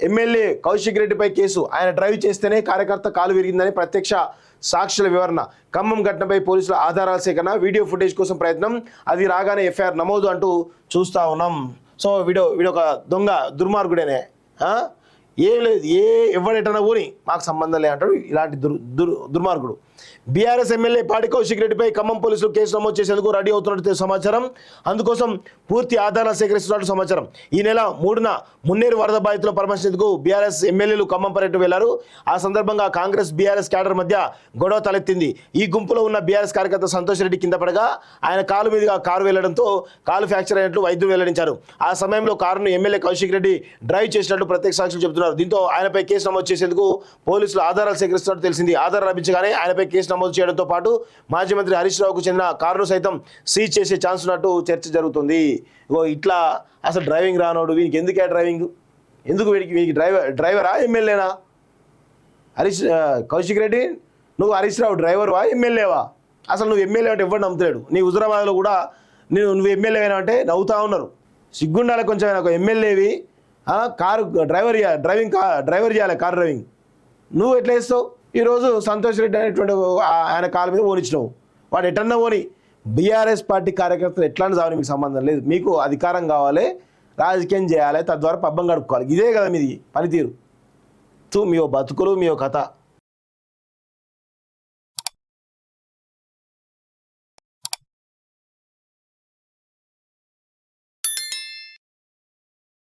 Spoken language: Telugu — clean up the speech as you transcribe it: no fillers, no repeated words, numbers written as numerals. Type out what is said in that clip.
ఎమ్మెల్యే కౌశిక్ రెడ్డిపై కేసు, ఆయన డ్రైవ్ చేస్తేనే కార్యకర్త కాలు విరిగిందని ప్రత్యక్ష సాక్షుల వివరణ, ఖమ్మం ఘటనపై పోలీసుల ఆధారాల సేకరణ, వీడియో ఫుటేజ్ కోసం ప్రయత్నం, అది రాగానే ఎఫ్ఐఆర్ నమోదు అంటూ చూస్తూ ఉన్నాం. సో వీడియో ఒక దొంగ దుర్మార్గుడేనే, ఏం లేదు, ఎవడెటన్నా పోని మాకు సంబంధం లే అంటాడు ఇలాంటి దుర్మార్గుడు. బీఆర్ఎస్ ఎమ్మెల్యే పాడి కౌశిక్ రెడ్డిపై ఖమ్మం పోలీసులు కేసు నమోదు చేసేందుకు రెడీ అవుతున్నట్టు సమాచారం. అందుకోసం పూర్తి ఆధారాలు సేకరిస్తున్నట్టు సమాచారం. ఈ నెల 3న మున్నేరు వరద బాధితులను పరామర్శించేందుకు బీఆర్ఎస్ ఎమ్మెల్యేలు ఖమ్మం పర్యటన వెళ్లారు. ఆ సందర్భంగా కాంగ్రెస్ బీఆర్ఎస్ క్యాడర్ మధ్య గొడవ తలెత్తింది. ఈ గుంపులో ఉన్న బీఆర్ఎస్ కార్యకర్త సంతోష్ రెడ్డి కింద పడగా ఆయన కాలు మీదుగా కారు వెళ్లడంతో కాలు ఫ్రాక్చర్ అయినట్లు వైద్యులు వెల్లడించారు. ఆ సమయంలో కారును ఎమ్మెల్యే కౌశిక్ రెడ్డి డ్రైవ్ చేసినట్లు ప్రత్యక్ష సాక్షులు చెబుతున్నారు. దీంతో ఆయనపై కేసు నమోదు చేసేందుకు పోలీసులు ఆధారాలు సేకరిస్తున్నట్టు తెలిసింది. ఆధారాలు లభించగానే ఆయనపై కేసు నమోదు చేయడంతో పాటు మాజీ మంత్రి హరీష్ రావుకు చెందిన కారును సైతం సీజ్ చేసే ఛాన్స్ ఉన్నట్టు చర్చ జరుగుతుంది. ఇట్లా అసలు డ్రైవింగ్ రానోడు వీనికి ఎందుకే డ్రైవింగ్, ఎందుకు వీనికి డ్రైవరా ఎమ్మెల్యేనా? కౌశిక్ రెడ్డి నువ్వు హరీష్ రావు డ్రైవర్వా ఎమ్మెల్యేవా? అసలు నువ్వు ఎమ్మెల్యే అంటే ఎవరు నమ్ముతాడు? నీ హుజరాబాద్లో కూడా నువ్వు ఎమ్మెల్యే అయినా అంటే నవ్వుతా ఉన్నారు. సిగ్గుండాలి కొంచెం. ఒక ఎమ్మెల్యేవి కారు డ్రైవర్ చేయాలి, కారు డ్రైవింగ్. నువ్వు ఎట్లా వేస్తావు? ఈరోజు సంతోష్ రెడ్డి అనేటువంటి ఆయన కాలు మీద ఓనిచ్చినావు. వాడు ఎటన్నా పోని. బీఆర్ఎస్ పార్టీ కార్యకర్తలు ఎట్లాంటి దాని మీకు సంబంధం లేదు. మీకు అధికారం కావాలి, రాజకీయం చేయాలి, తద్వారా పబ్బం గడుపుకోవాలి. ఇదే కదా మీది పనితీరు. మీ బతుకులు, మీ కథ.